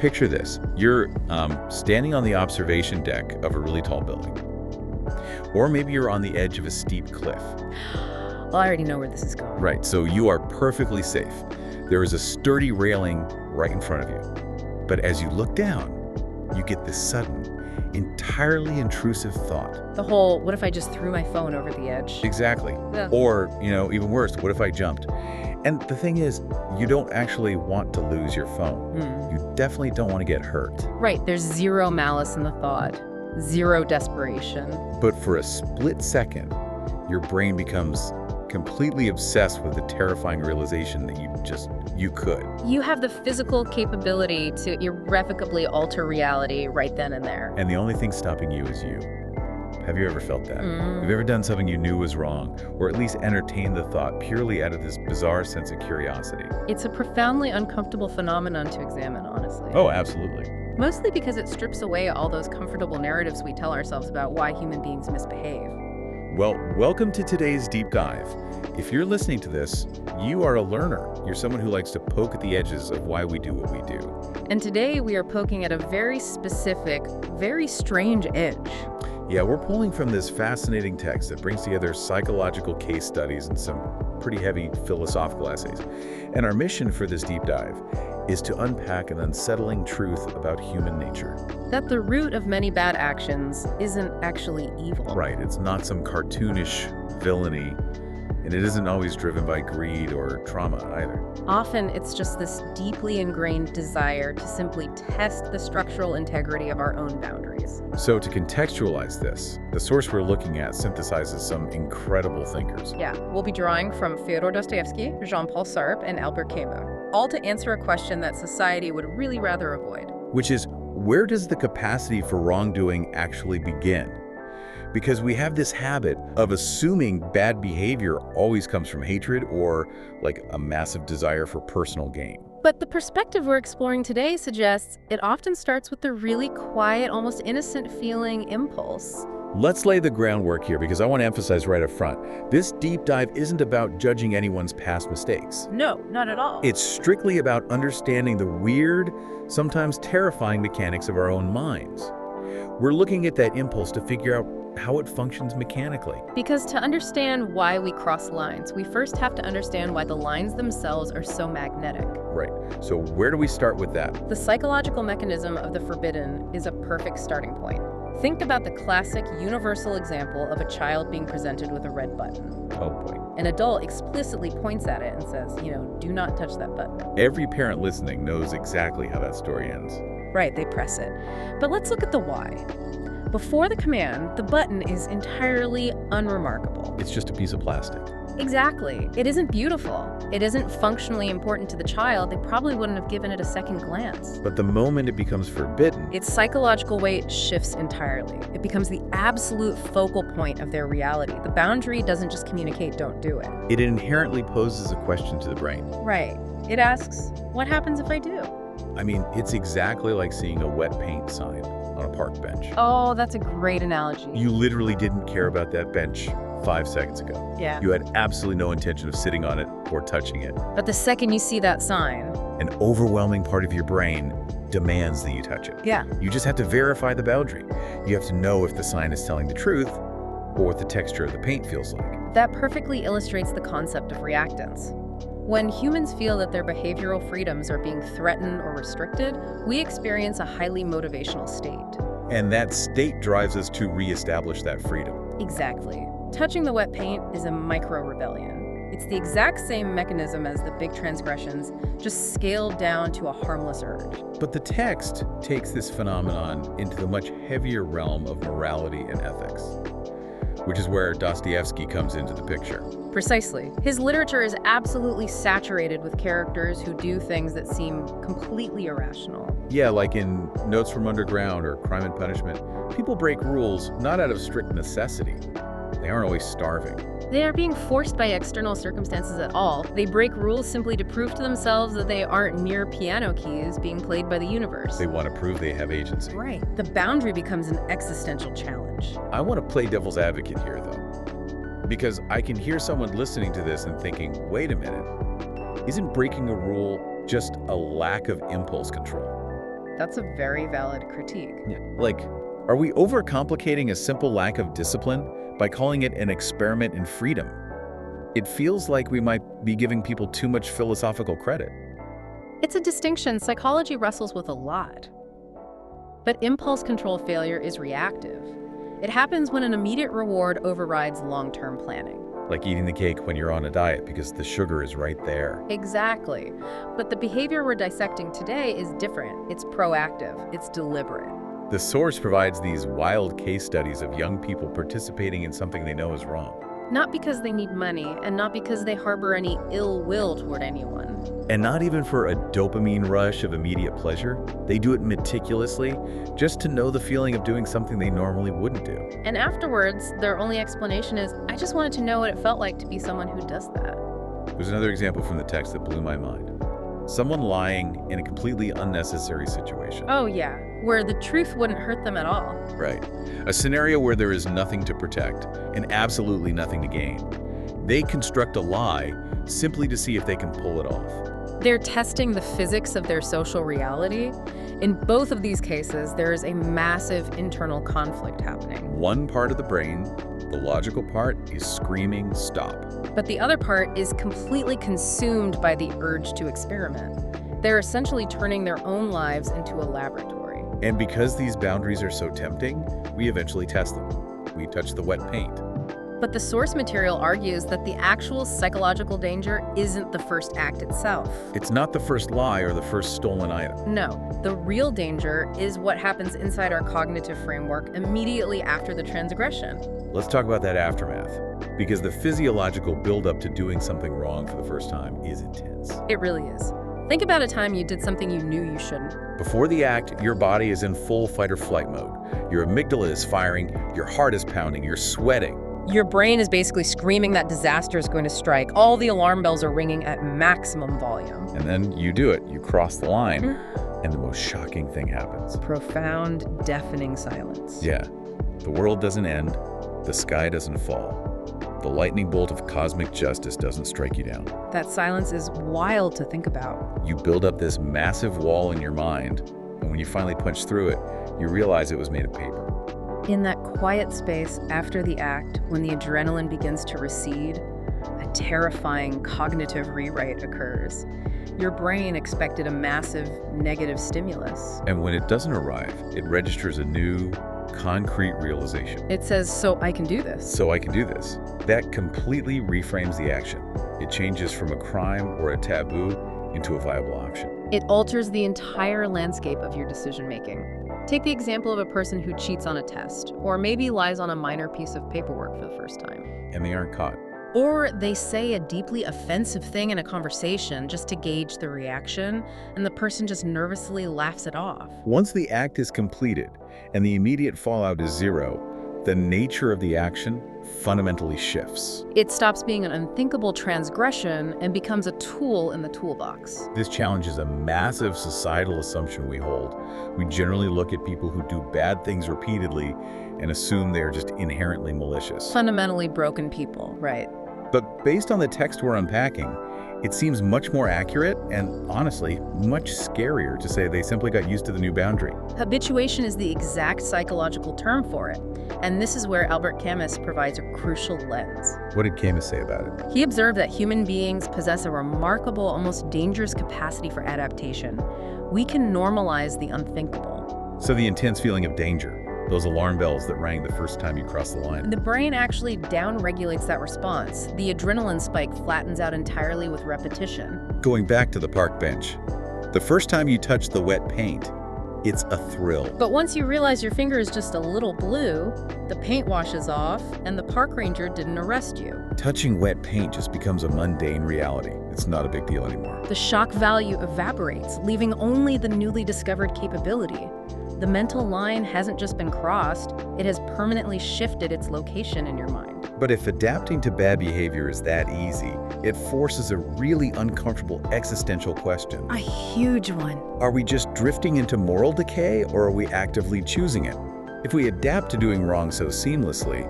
Picture this. You're standing on the observation deck of a really tall building. Or maybe you're on the edge of a steep cliff. Well, I already know where this is going. Right, so you are perfectly safe. There is a sturdy railing right in front of you. But as you look down, you get this sudden, entirely intrusive thought. The whole, what if I just threw my phone over the edge? Exactly. Ugh. Or, even worse, what if I jumped? And the thing is, you don't actually want to lose your phone. You definitely don't want to get hurt. Right, there's zero malice in the thought, zero desperation. But for a split second, your brain becomes completely obsessed with the terrifying realization that you could. You have the physical capability to irrevocably alter reality right then and there. And the only thing stopping you is you. Have you ever felt that? Have you ever done something you knew was wrong, or at least entertained the thought purely out of this bizarre sense of curiosity? It's a profoundly uncomfortable phenomenon to examine, honestly. Oh, absolutely. Mostly because it strips away all those comfortable narratives we tell ourselves about why human beings misbehave. Well, welcome to today's deep dive. If you're listening to this, you are a learner. You're someone who likes to poke at the edges of why we do what we do. And today we are poking at a very specific, very strange edge. Yeah, we're pulling from this fascinating text that brings together psychological case studies and some pretty heavy philosophical essays. And our mission for this deep dive is to unpack an unsettling truth about human nature. That the root of many bad actions isn't actually evil. Right, it's not some cartoonish villainy, and it isn't always driven by greed or trauma either. Often it's just this deeply ingrained desire to simply test the structural integrity of our own boundaries. So to contextualize this, the source we're looking at synthesizes some incredible thinkers. Yeah, we'll be drawing from Fyodor Dostoevsky, Jean-Paul Sartre, and Albert Camus, all to answer a question that society would really rather avoid. Which is, where does the capacity for wrongdoing actually begin? Because we have this habit of assuming bad behavior always comes from hatred or like a massive desire for personal gain. But the perspective we're exploring today suggests it often starts with the really quiet, almost innocent feeling impulse. Let's lay the groundwork here because I want to emphasize right up front. This deep dive isn't about judging anyone's past mistakes. No, not at all. It's strictly about understanding the weird, sometimes terrifying mechanics of our own minds. We're looking at that impulse to figure out how it functions mechanically. Because to understand why we cross lines, we first have to understand why the lines themselves are so magnetic. Right. So where do we start with that? The psychological mechanism of the forbidden is a perfect starting point. Think about the classic universal example of a child being presented with a red button. Oh boy. An adult explicitly points at it and says, do not touch that button. Every parent listening knows exactly how that story ends. Right, they press it. But let's look at the why. Before the command, the button is entirely unremarkable. It's just a piece of plastic. Exactly. It isn't beautiful. It isn't functionally important to the child. They probably wouldn't have given it a second glance. But the moment it becomes forbidden, its psychological weight shifts entirely. It becomes the absolute focal point of their reality. The boundary doesn't just communicate, don't do it. it inherently poses a question to the brain. Right. It asks, what happens if I do? I mean, it's exactly like seeing a wet paint sign on a park bench. Oh, that's a great analogy. You literally didn't care about that bench 5 seconds ago. Yeah. You had absolutely no intention of sitting on it or touching it. But the second you see that sign, An overwhelming part of your brain demands that you touch it. yeah, You just have to verify the boundary. You have to know if the sign is telling the truth or what the texture of the paint feels like. that perfectly illustrates the concept of reactance. When humans feel that their behavioral freedoms are being threatened or restricted, we experience a highly motivational state. And that state drives us to reestablish that freedom. Exactly. Touching the wet paint is a micro-rebellion. It's the exact same mechanism as the big transgressions, just scaled down to a harmless urge. But the text takes this phenomenon into the much heavier realm of morality and ethics, which is where Dostoevsky comes into the picture. Precisely. His literature is absolutely saturated with characters who do things that seem completely irrational. Yeah, like in Notes from Underground or Crime and Punishment, people break rules not out of strict necessity. They aren't always starving. They are being forced by external circumstances at all. They break rules simply to prove to themselves that they aren't mere piano keys being played by the universe. They want to prove they have agency. Right. The boundary becomes an existential challenge. I want to play devil's advocate here, though, because I can hear someone listening to this and thinking, wait a minute, isn't breaking a rule just a lack of impulse control? That's a very valid critique. Yeah. Like, are we overcomplicating a simple lack of discipline by calling it an experiment in freedom? It feels like we might be giving people too much philosophical credit. It's a distinction psychology wrestles with a lot. But impulse control failure is reactive. It happens when an immediate reward overrides long-term planning. Like eating the cake when you're on a diet because the sugar is right there. Exactly. But the behavior we're dissecting today is different. It's proactive. It's deliberate. The source provides these wild case studies of young people participating in something they know is wrong. Not because they need money, and not because they harbor any ill will toward anyone. And not even for a dopamine rush of immediate pleasure. They do it meticulously, just to know the feeling of doing something they normally wouldn't do. And afterwards, their only explanation is, I just wanted to know what it felt like to be someone who does that. There's another example from the text that blew my mind. Someone lying in a completely unnecessary situation. Oh yeah, where the truth wouldn't hurt them at all. Right. A scenario where there is nothing to protect and absolutely nothing to gain. They construct a lie simply to see if they can pull it off. They're testing the physics of their social reality. In both of these cases, there is a massive internal conflict happening. One part of the brain, the logical part, is screaming, stop. But the other part is completely consumed by the urge to experiment. They're essentially turning their own lives into a laboratory. And because these boundaries are so tempting, we eventually test them. We touch the wet paint. But the source material argues that the actual psychological danger isn't the first act itself. It's not the first lie or the first stolen item. No, the real danger is what happens inside our cognitive framework immediately after the transgression. Let's talk about that aftermath, because the physiological buildup to doing something wrong for the first time is intense. It really is. Think about a time you did something you knew you shouldn't. Before the act, your body is in full fight or flight mode. Your amygdala is firing, your heart is pounding, you're sweating. Your brain is basically screaming that disaster is going to strike. All the alarm bells are ringing at maximum volume. And then you do it. You cross the line, and the most shocking thing happens. Profound, deafening silence. Yeah. The world doesn't end. The sky doesn't fall. The lightning bolt of cosmic justice doesn't strike you down. That silence is wild to think about. You build up this massive wall in your mind, and when you finally punch through it, you realize it was made of paper. In that quiet space after the act, when the adrenaline begins to recede, a terrifying cognitive rewrite occurs. Your brain expected a massive negative stimulus. And when it doesn't arrive, it registers a new, concrete realization. It says, so I can do this. So I can do this. That completely reframes the action. It changes from a crime or a taboo into a viable option. It alters the entire landscape of your decision-making. Take the example of a person who cheats on a test, or maybe lies on a minor piece of paperwork for the first time. And they aren't caught. Or they say a deeply offensive thing in a conversation just to gauge the reaction, and the person just nervously laughs it off. Once the act is completed and the immediate fallout is zero, the nature of the action fundamentally shifts. It stops being an unthinkable transgression and becomes a tool in the toolbox. This challenges a massive societal assumption we hold. We generally look at people who do bad things repeatedly and assume they're just inherently malicious. Fundamentally broken people, right? But based on the text we're unpacking, it seems much more accurate and, honestly, much scarier to say they simply got used to the new boundary. Habituation is the exact psychological term for it. And this is where Albert Camus provides a crucial lens. What did Camus say about it? He observed that human beings possess a remarkable, almost dangerous capacity for adaptation. We can normalize the unthinkable. So the intense feeling of danger, those alarm bells that rang the first time you crossed the line. The brain actually down-regulates that response. The adrenaline spike flattens out entirely with repetition. Going back to the park bench, the first time you touch the wet paint, it's a thrill. But once you realize your finger is just a little blue, the paint washes off, and the park ranger didn't arrest you. Touching wet paint just becomes a mundane reality. It's not a big deal anymore. The shock value evaporates, leaving only the newly discovered capability. The mental line hasn't just been crossed, it has permanently shifted its location in your mind. But if adapting to bad behavior is that easy, it forces a really uncomfortable existential question. A huge one. Are we just drifting into moral decay, or are we actively choosing it? If we adapt to doing wrong so seamlessly,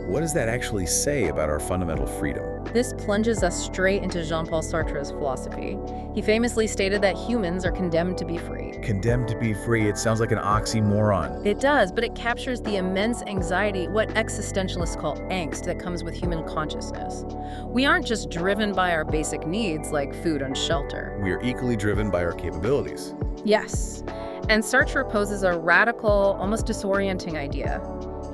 what does that actually say about our fundamental freedom? This plunges us straight into Jean-Paul Sartre's philosophy. He famously stated that humans are condemned to be free. Condemned to be free, it sounds like an oxymoron. It does, but it captures the immense anxiety, what existentialists call angst, that comes with human consciousness. We aren't just driven by our basic needs like food and shelter. We are equally driven by our capabilities. Yes, and Sartre poses a radical, almost disorienting idea.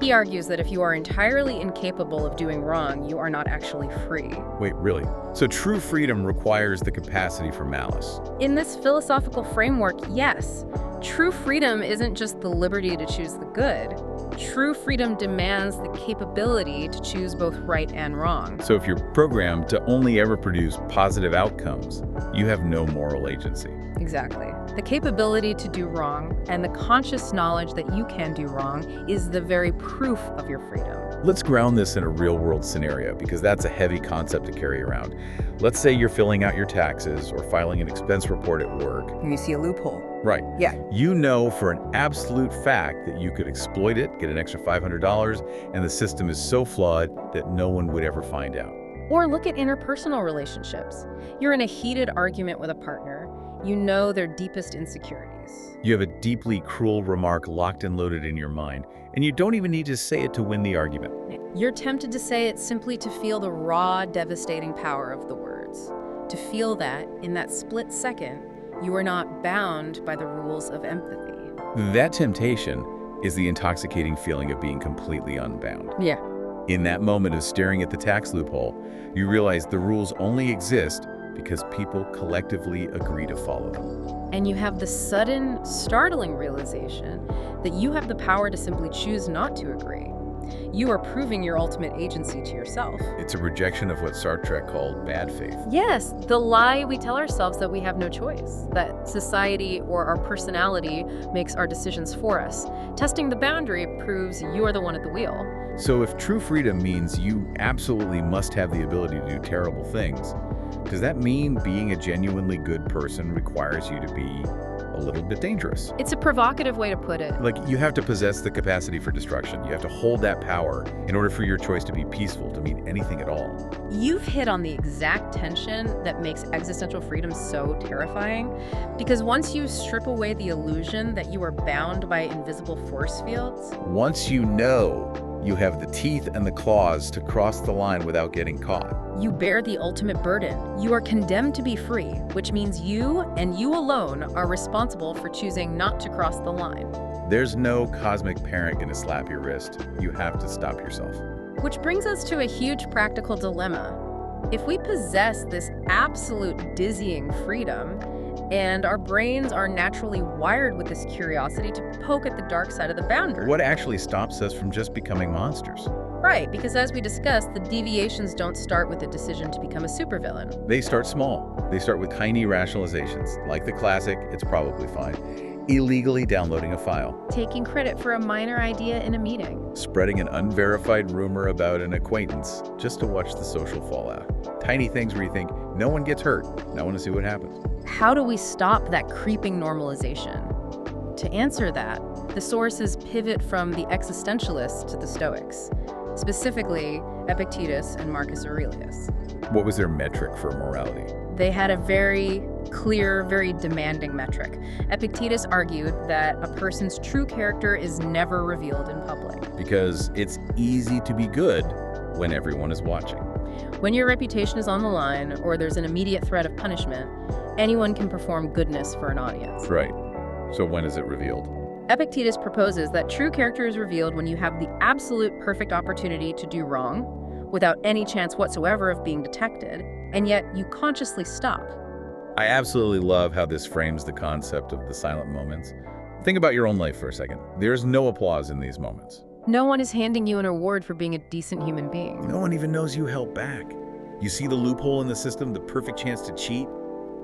He argues that if you are entirely incapable of doing wrong, you are not actually free. Wait, really? So true freedom requires the capacity for malice. In this philosophical framework, yes. True freedom isn't just the liberty to choose the good. True freedom demands the capability to choose both right and wrong. So if you're programmed to only ever produce positive outcomes, you have no moral agency. Exactly. The capability to do wrong and the conscious knowledge that you can do wrong is the very proof of your freedom. Let's ground this in a real-world scenario, because that's a heavy concept to carry around. Let's say you're filling out your taxes or filing an expense report at work. And you see a loophole. Right. Yeah. You know for an absolute fact that you could exploit it, get an extra $500, and the system is so flawed that no one would ever find out. Or look at interpersonal relationships. You're in a heated argument with a partner. You know their deepest insecurities. You have a deeply cruel remark locked and loaded in your mind, and you don't even need to say it to win the argument. You're tempted to say it simply to feel the raw, devastating power of the words. To feel that, in that split second, you are not bound by the rules of empathy. That temptation is the intoxicating feeling of being completely unbound. Yeah. In that moment of staring at the tax loophole, you realize the rules only exist because people collectively agree to follow them. And you have the sudden, startling realization that you have the power to simply choose not to agree. You are proving your ultimate agency to yourself. It's a rejection of what Sartre called bad faith. Yes, the lie we tell ourselves that we have no choice, that society or our personality makes our decisions for us. Testing the boundary proves you are the one at the wheel. So if true freedom means you absolutely must have the ability to do terrible things, does that mean being a genuinely good person requires you to be a little bit dangerous? It's a provocative way to put it. Like, you have to possess the capacity for destruction. You have to hold that power in order for your choice to be peaceful, to mean anything at all. You've hit on the exact tension that makes existential freedom so terrifying. Because once you strip away the illusion that you are bound by invisible force fields, once you know you have the teeth and the claws to cross the line without getting caught, you bear the ultimate burden. You are condemned to be free, which means you and you alone are responsible for choosing not to cross the line. there's no cosmic parent going to slap your wrist. You have to stop yourself. Which brings us to a huge practical dilemma. If we possess this absolute dizzying freedom, and our brains are naturally wired with this curiosity to poke at the dark side of the boundary. What actually stops us from just becoming monsters? Right, because as we discussed, the deviations don't start with a decision to become a supervillain. They start small. They start with tiny rationalizations, like the classic, it's probably fine, illegally downloading a file, Taking credit for a minor idea in a meeting. spreading an unverified rumor about an acquaintance just to watch the social fallout. Tiny things where you think, no one gets hurt. I want to see what happens. How do we stop that creeping normalization? To answer that, the sources pivot from the existentialists to the Stoics, specifically Epictetus and Marcus Aurelius. What was their metric for morality? They had a very clear, very demanding metric. Epictetus argued that a person's true character is never revealed in public. Because it's easy to be good when everyone is watching. When your reputation is on the line, or there's an immediate threat of punishment, anyone can perform goodness for an audience. Right. So when is it revealed? Epictetus proposes that true character is revealed when you have the absolute perfect opportunity to do wrong, without any chance whatsoever of being detected, and yet you consciously stop. I absolutely love how this frames the concept of the silent moments. Think about your own life for a second. There's no applause in these moments. No one is handing you an award for being a decent human being. No one even knows you held back. You see the loophole in the system, the perfect chance to cheat,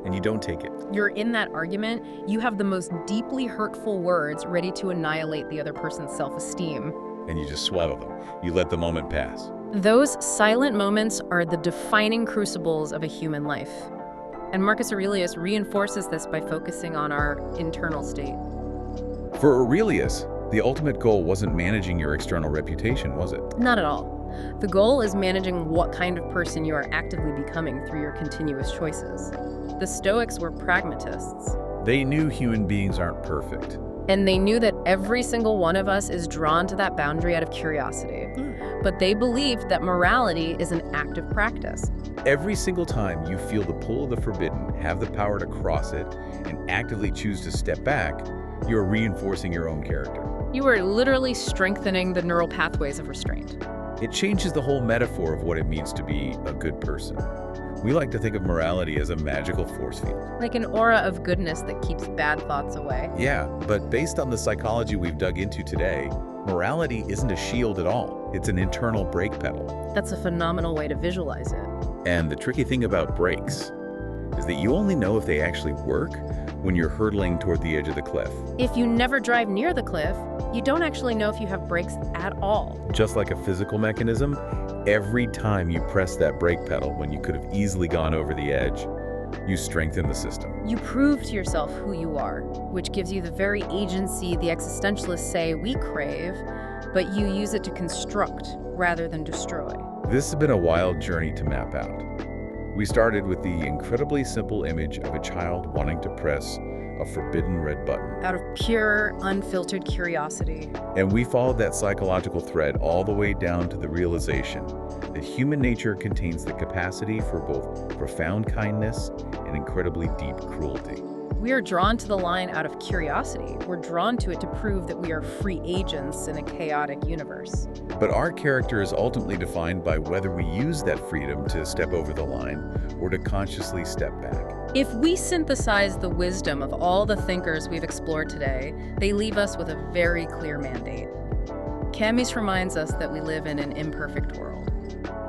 and you don't take it. You're in that argument, you have the most deeply hurtful words ready to annihilate the other person's self-esteem. And you just swallow them. You let the moment pass. Those silent moments are the defining crucibles of a human life. And Marcus Aurelius reinforces this by focusing on our internal state. For Aurelius, the ultimate goal wasn't managing your external reputation, was it? Not at all. The goal is managing what kind of person you are actively becoming through your continuous choices. The Stoics were pragmatists, They knew human beings aren't perfect. and they knew that every single one of us is drawn to that boundary out of curiosity. But they believed that morality is an active practice. Every single time you feel the pull of the forbidden, have the power to cross it, and actively choose to step back, you are reinforcing your own character. You are literally strengthening the neural pathways of restraint. It changes the whole metaphor of what it means to be a good person. We like to think of morality as a magical force field. Like an aura of goodness that keeps bad thoughts away. Yeah, but based on the psychology we've dug into today, morality isn't a shield at all. It's an internal brake pedal. That's a phenomenal way to visualize it. And the tricky thing about brakes is that you only know if they actually work when you're hurtling toward the edge of the cliff. If you never drive near the cliff, you don't actually know if you have brakes at all. Just like a physical mechanism, every time you press that brake pedal when you could have easily gone over the edge, you strengthen the system. You prove to yourself who you are, which gives you the very agency the existentialists say we crave, but you use it to construct rather than destroy. This has been a wild journey to map out. We started with the incredibly simple image of a child wanting to press a forbidden red button. Out of pure, unfiltered curiosity. And we followed that psychological thread all the way down to the realization that human nature contains the capacity for both profound kindness and incredibly deep cruelty. We are drawn to the line out of curiosity. We're drawn to it to prove that we are free agents in a chaotic universe. But our character is ultimately defined by whether we use that freedom to step over the line or to consciously step back. If we synthesize the wisdom of all the thinkers we've explored today, they leave us with a very clear mandate. Camus reminds us that we live in an imperfect world.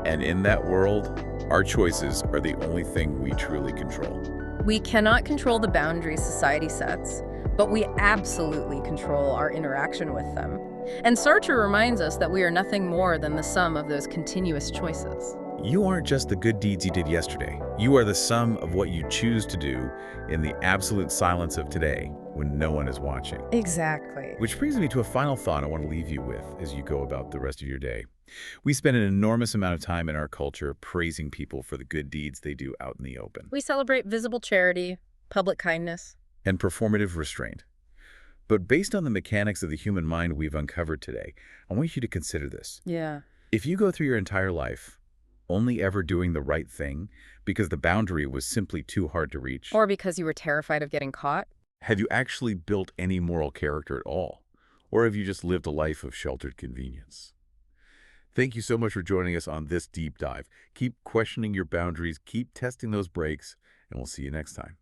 And in that world, our choices are the only thing we truly control. We cannot control the boundaries society sets, but we absolutely control our interaction with them. And Sartre reminds us that we are nothing more than the sum of those continuous choices. You aren't just the good deeds you did yesterday. You are the sum of what you choose to do in the absolute silence of today when no one is watching. Exactly. Which brings me to a final thought I want to leave you with as you go about the rest of your day. We spend an enormous amount of time in our culture praising people for the good deeds they do out in the open. We celebrate visible charity, public kindness, and performative restraint. But based on the mechanics of the human mind we've uncovered today, I want you to consider this. Yeah. If you go through your entire life only ever doing the right thing because the boundary was simply too hard to reach, Or because you were terrified of getting caught, have you actually built any moral character at all? Or have you just lived a life of sheltered convenience? Thank you so much for joining us on this deep dive. Keep questioning your boundaries, keep testing those brakes, and we'll see you next time.